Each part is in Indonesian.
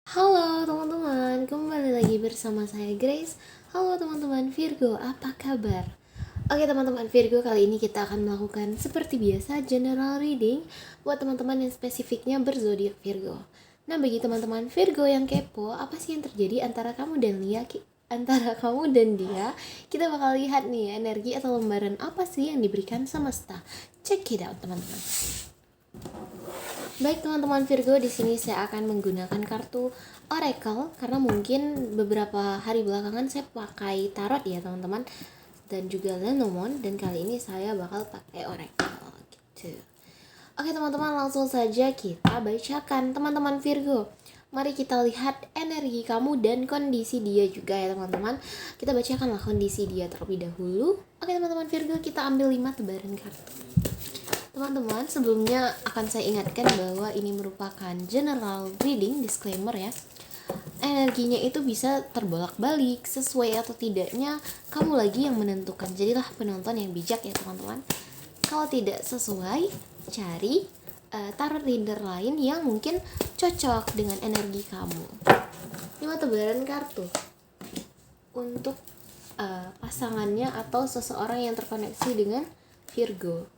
Halo teman-teman, kembali lagi bersama saya Grace. Halo teman-teman Virgo, apa kabar? Oke teman-teman Virgo, kali ini kita akan melakukan seperti biasa general reading buat teman-teman yang spesifiknya berzodiak Virgo. Nah, bagi teman-teman Virgo yang kepo, apa sih yang terjadi antara kamu dan dia? Kita bakal lihat nih energi atau lembaran apa sih yang diberikan semesta. Check it out teman-teman. Baik teman-teman Virgo, di sini saya akan menggunakan kartu Oracle karena mungkin beberapa hari belakangan saya pakai tarot ya teman-teman, dan juga Lenormand, dan kali ini saya bakal pakai Oracle gitu. Oke teman-teman, langsung saja kita bacakan teman-teman Virgo. Mari kita lihat energi kamu dan kondisi dia juga ya teman-teman. Kita bacakanlah kondisi dia terlebih dahulu. Oke teman-teman Virgo, kita ambil 5 tebaran kartu. Teman-teman, sebelumnya akan saya ingatkan bahwa ini merupakan general reading, disclaimer ya. Energinya itu bisa terbolak-balik, sesuai atau tidaknya kamu lagi yang menentukan. Jadilah penonton yang bijak ya teman-teman. Kalau tidak sesuai, cari tarot reader lain yang mungkin cocok dengan energi kamu. 5 tebaran kartu untuk pasangannya atau seseorang yang terkoneksi dengan Virgo.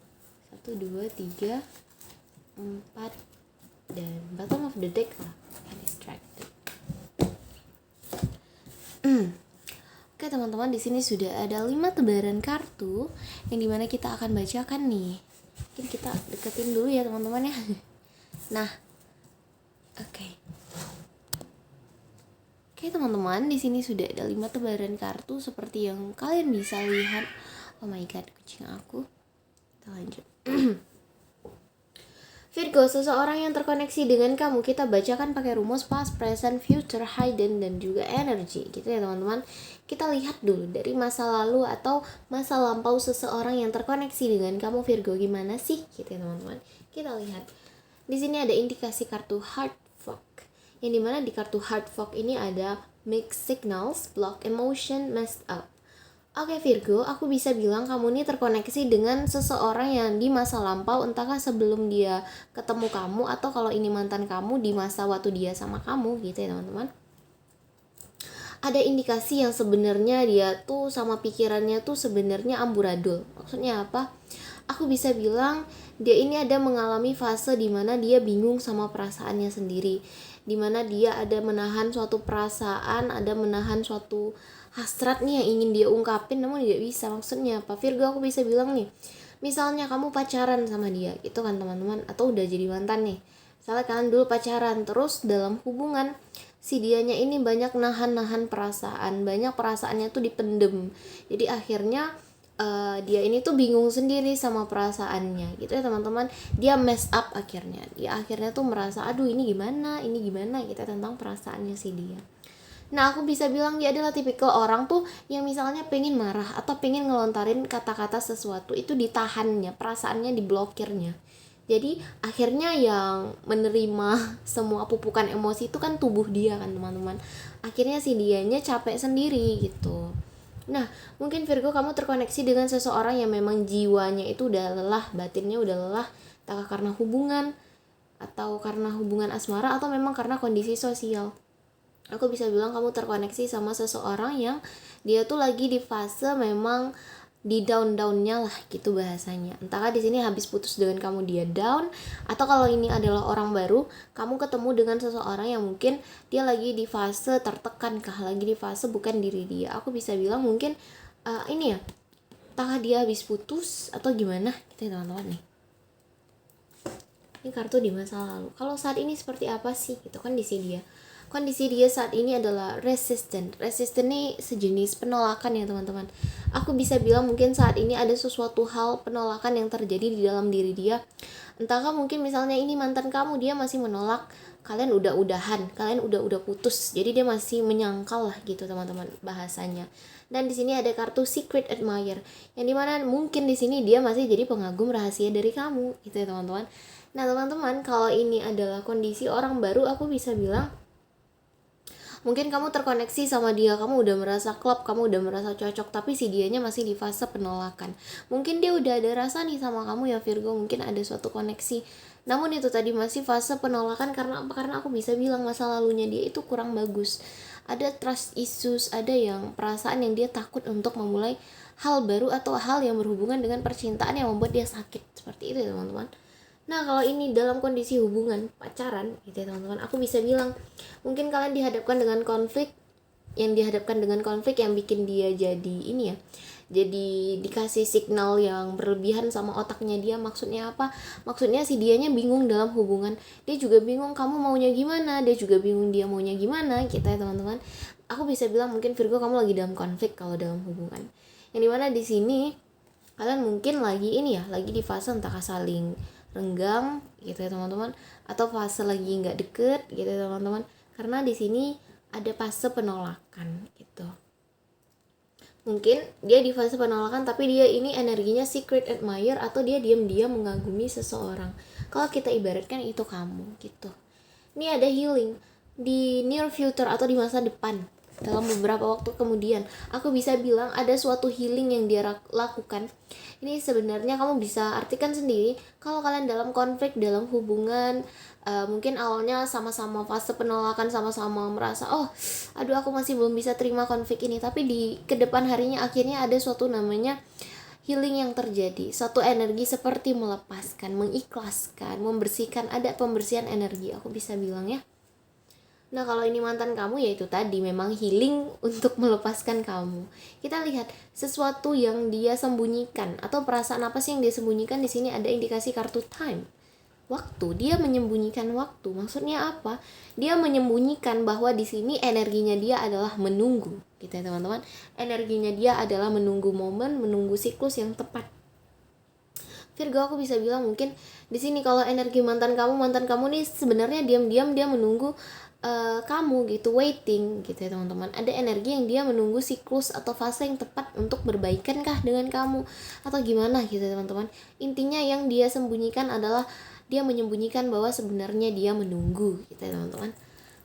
1, 2, 3, 4, dan bottom of the deck lah, distracted. Oke teman-teman, di sini sudah ada 5 tebaran kartu yang dimana kita akan bacakan nih. Mungkin kita deketin dulu ya teman-teman ya. Nah, oke teman-teman, di sini sudah ada 5 tebaran kartu seperti yang kalian bisa lihat. Oh my god, kucing aku. Kita lanjut. Virgo, seseorang yang terkoneksi dengan kamu, kita bacakan pakai rumus past, present, future, hidden, dan juga energy gitu ya teman-teman. Kita lihat dulu dari masa lalu atau masa lampau seseorang yang terkoneksi dengan kamu Virgo, gimana sih gitu ya teman-teman. Kita lihat di sini ada indikasi kartu heart fog, yang dimana di kartu heart fog ini ada mixed signals, block emotion, messed up. Oke Virgo, aku bisa bilang kamu ini terkoneksi dengan seseorang yang di masa lampau, entahkah sebelum dia ketemu kamu atau kalau ini mantan kamu di masa waktu dia sama kamu gitu ya teman-teman. Ada indikasi yang sebenarnya dia tuh sama pikirannya tuh sebenarnya amburadul. Maksudnya apa? Aku bisa bilang dia ini ada mengalami fase dimana dia bingung sama perasaannya sendiri, dimana dia ada menahan suatu perasaan, ada menahan suatu hasrat nih yang ingin dia ungkapin namun tidak bisa. Maksudnya apa Virgo? Aku bisa bilang nih, misalnya kamu pacaran sama dia gitu kan teman-teman, atau udah jadi mantan nih, misalnya kalian dulu pacaran, terus dalam hubungan si dianya ini banyak nahan perasaan, banyak perasaannya tuh dipendem, jadi akhirnya dia ini tuh bingung sendiri sama perasaannya gitu ya teman-teman. Dia mess up, dia akhirnya tuh merasa aduh ini gimana gitu ya, tentang perasaannya si dia. Nah, aku bisa bilang dia adalah tipikal orang tuh yang misalnya pengen marah atau pengen ngelontarin kata-kata sesuatu, itu ditahannya, perasaannya diblokirnya. Jadi akhirnya yang menerima semua pupukan emosi itu kan tubuh dia kan teman-teman. Akhirnya si dianya capek sendiri gitu. Nah, mungkin Virgo kamu terkoneksi dengan seseorang yang memang jiwanya itu udah lelah, batinnya udah lelah, entah karena hubungan atau karena hubungan asmara atau memang karena kondisi sosial. Aku bisa bilang kamu terkoneksi sama seseorang yang dia tuh lagi di fase memang di down-downnya lah gitu bahasanya. Entahkah di sini habis putus dengan kamu dia down, atau kalau ini adalah orang baru, kamu ketemu dengan seseorang yang mungkin dia lagi di fase tertekan kah, lagi di fase bukan diri dia. Aku bisa bilang mungkin ini ya, entahkah dia habis putus atau gimana gitu ya teman-teman nih. Ini kartu di masa lalu. Kalau saat ini seperti apa sih? Gitu kondisi dia saat ini adalah resistant ini sejenis penolakan ya teman-teman. Aku bisa bilang mungkin saat ini ada sesuatu hal penolakan yang terjadi di dalam diri dia. Entahkah mungkin misalnya ini mantan kamu, dia masih menolak kalian udah-udahan, kalian udah putus, jadi dia masih menyangkal lah gitu teman-teman bahasanya. Dan di sini ada kartu secret admirer, yang dimana mungkin di sini dia masih jadi pengagum rahasia dari kamu gitu ya teman-teman. Nah teman-teman, kalau ini adalah kondisi orang baru, aku bisa bilang Mungkin kamu terkoneksi sama dia, kamu udah merasa klop, kamu udah merasa cocok, tapi si dianya masih di fase penolakan. Mungkin dia udah ada rasa nih sama kamu ya Virgo, mungkin ada suatu koneksi, namun itu tadi masih fase penolakan. Karena apa? Karena aku bisa bilang masa lalunya dia itu kurang bagus. Ada trust issues, ada yang perasaan yang dia takut untuk memulai hal baru atau hal yang berhubungan dengan percintaan yang membuat dia sakit. Seperti itu ya teman-teman. Nah kalau ini dalam kondisi hubungan pacaran gitu ya teman-teman, aku bisa bilang mungkin kalian dihadapkan dengan konflik, yang bikin dia jadi ini ya, jadi dikasih signal yang berlebihan sama otaknya dia. Maksudnya apa? Maksudnya si dianya bingung dalam hubungan, dia juga bingung kamu maunya gimana, dia juga bingung dia maunya gimana, kita ya teman-teman. Aku bisa bilang mungkin Virgo kamu lagi dalam konflik kalau dalam hubungan, yang dimana di sini kalian mungkin lagi ini ya, lagi di fase entah saling renggang gitu ya teman-teman, atau fase lagi nggak deket gitu ya teman-teman. Karena di sini ada fase penolakan gitu. Mungkin dia di fase penolakan, tapi dia ini energinya secret admirer, atau dia diam-diam mengagumi seseorang. Kalau kita ibaratkan itu kamu gitu. Ini ada healing di near future atau di masa depan. Dalam beberapa waktu kemudian, aku bisa bilang ada suatu healing yang dia lakukan. Ini sebenarnya kamu bisa artikan sendiri. Kalau kalian dalam konflik, dalam hubungan, mungkin awalnya sama-sama fase penolakan, sama-sama merasa aduh aku masih belum bisa terima konflik ini, tapi di kedepan harinya akhirnya ada suatu namanya healing yang terjadi, satu energi seperti melepaskan, mengikhlaskan, membersihkan, ada pembersihan energi, aku bisa bilang ya. Nah kalau ini mantan kamu, ya itu tadi memang healing untuk melepaskan kamu. Kita lihat sesuatu yang dia sembunyikan, atau perasaan apa sih yang dia sembunyikan. Di sini ada indikasi kartu time, waktu. Dia menyembunyikan waktu. Maksudnya apa? Dia menyembunyikan bahwa di sini energinya dia adalah menunggu, gitu ya teman-teman. Energinya dia adalah menunggu momen, menunggu siklus yang tepat. Virgo, aku bisa bilang mungkin di sini kalau energi mantan kamu nih sebenarnya diam-diam dia menunggu kamu gitu, waiting gitu ya teman-teman. Ada energi yang dia menunggu siklus atau fase yang tepat untuk berbaikan kah dengan kamu atau gimana gitu ya teman-teman. Intinya yang dia sembunyikan adalah dia menyembunyikan bahwa sebenarnya dia menunggu gitu ya teman-teman.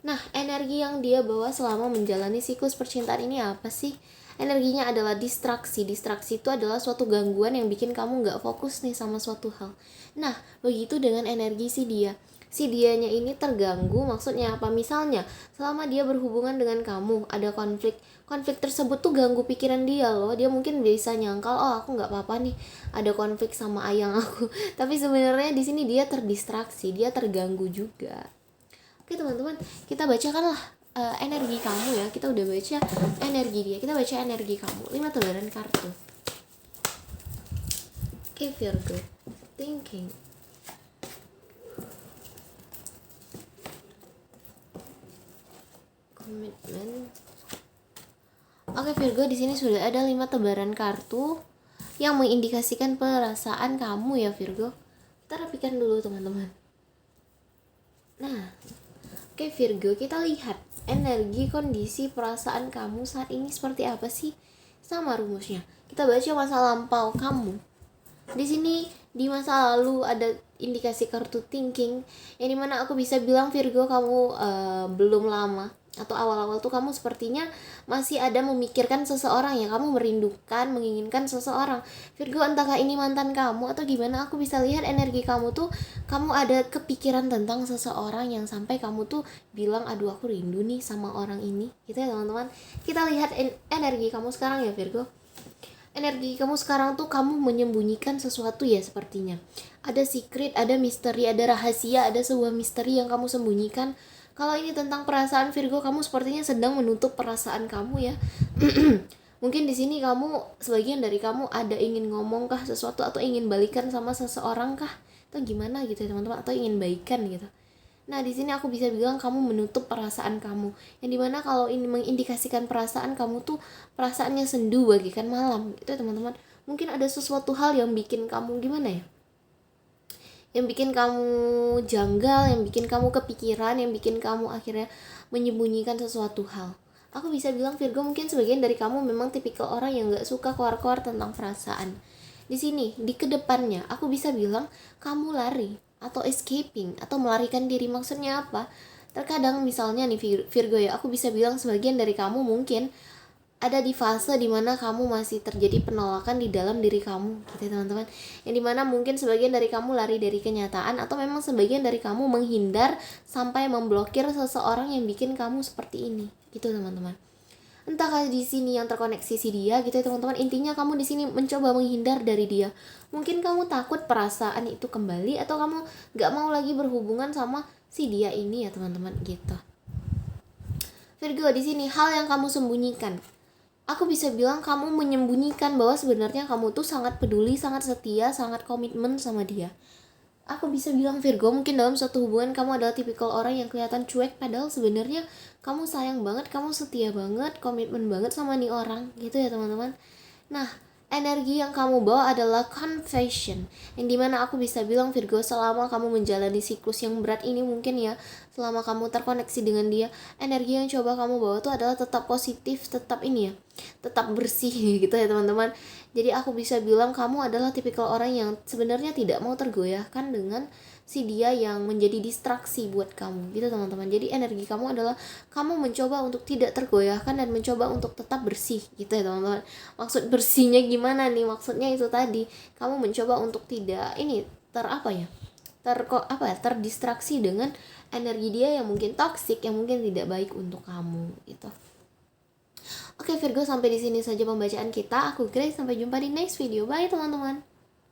Nah energi yang dia bawa selama menjalani siklus percintaan ini apa sih? Energinya adalah distraksi. Distraksi itu adalah suatu gangguan yang bikin kamu gak fokus nih sama suatu hal. Nah begitu dengan energi si dianya ini terganggu. Maksudnya apa? Misalnya selama dia berhubungan dengan kamu ada konflik tersebut tuh ganggu pikiran dia loh. Dia mungkin bisa nyangkal aku nggak apa-apa nih ada konflik sama ayang aku tapi sebenarnya di sini dia terdistraksi, dia terganggu juga. Oke teman-teman, kita bacakanlah energi kamu ya. Kita udah baca energi dia, kita baca energi kamu, 5 tebaran kartu. Oke Virgo, thinking. Komitmen. Oke Virgo, di sini sudah ada 5 tebaran kartu yang mengindikasikan perasaan kamu ya Virgo. Kita rapikan dulu teman-teman. Nah, oke Virgo, kita lihat energi kondisi perasaan kamu saat ini seperti apa sih? Sama rumusnya. Kita baca masa lampau kamu. Di sini di masa lalu ada indikasi kartu thinking, yang dimana aku bisa bilang Virgo kamu belum lama atau awal-awal tuh kamu sepertinya masih ada memikirkan seseorang ya, kamu merindukan, menginginkan seseorang Virgo, entahkah ini mantan kamu atau gimana. Aku bisa lihat energi kamu tuh, kamu ada kepikiran tentang seseorang yang sampai kamu tuh bilang aduh aku rindu nih sama orang ini gitu ya teman-teman. Kita lihat energi kamu sekarang ya Virgo. Energi kamu sekarang tuh kamu menyembunyikan sesuatu ya sepertinya. Ada secret, ada misteri, ada rahasia, ada sebuah misteri yang kamu sembunyikan. Kalau ini tentang perasaan Virgo, kamu sepertinya sedang menutup perasaan kamu ya. Mungkin di sini kamu, sebagian dari kamu ada ingin ngomong kah sesuatu, atau ingin balikan sama seseorang kah, atau gimana gitu ya teman-teman, atau ingin baikan gitu. Nah di sini aku bisa bilang kamu menutup perasaan kamu, yang dimana kalau ini mengindikasikan perasaan kamu tuh perasaannya sendu bagaikan malam gitu ya teman-teman. Mungkin ada sesuatu hal yang bikin kamu gimana ya, yang bikin kamu janggal, yang bikin kamu kepikiran, yang bikin kamu akhirnya menyembunyikan sesuatu hal. Aku bisa bilang Virgo, mungkin sebagian dari kamu memang tipikal orang yang gak suka keluar-keluar tentang perasaan. Di sini, di kedepannya, aku bisa bilang kamu lari atau escaping atau melarikan diri. Maksudnya apa? Terkadang misalnya nih Virgo ya, aku bisa bilang sebagian dari kamu mungkin ada di fase dimana kamu masih terjadi penolakan di dalam diri kamu gitu ya teman-teman, yang dimana mungkin sebagian dari kamu lari dari kenyataan, atau memang sebagian dari kamu menghindar sampai memblokir seseorang yang bikin kamu seperti ini gitu teman-teman. Entahkah di sini yang terkoneksi si dia gitu ya teman-teman, intinya kamu di sini mencoba menghindar dari dia. Mungkin kamu takut perasaan itu kembali, atau kamu gak mau lagi berhubungan sama si dia ini ya teman-teman gitu. Virgo, di sini hal yang kamu sembunyikan, aku bisa bilang kamu menyembunyikan bahwa sebenarnya kamu tuh sangat peduli, sangat setia, sangat komitmen sama dia. Aku bisa bilang Virgo, mungkin dalam suatu hubungan kamu adalah tipikal orang yang kelihatan cuek, padahal sebenarnya kamu sayang banget, kamu setia banget, komitmen banget sama nih orang gitu ya teman-teman. Nah, energi yang kamu bawa adalah confession, yang dimana aku bisa bilang Virgo, selama kamu menjalani siklus yang berat ini mungkin ya, selama kamu terkoneksi dengan dia, energi yang coba kamu bawa tuh adalah tetap positif, tetap ini ya, tetap bersih gitu ya teman-teman. Jadi aku bisa bilang kamu adalah tipikal orang yang sebenarnya tidak mau tergoyahkan dengan si dia yang menjadi distraksi buat kamu gitu teman-teman. Jadi energi kamu adalah kamu mencoba untuk tidak tergoyahkan dan mencoba untuk tetap bersih gitu ya teman-teman. Maksud bersihnya gimana nih? Maksudnya itu tadi, kamu mencoba untuk tidak ini terdistraksi dengan energi dia yang mungkin toksik, yang mungkin tidak baik untuk kamu gitu. Oke Virgo, sampai di sini saja pembacaan kita. Aku Grace, sampai jumpa di next video. Bye teman-teman.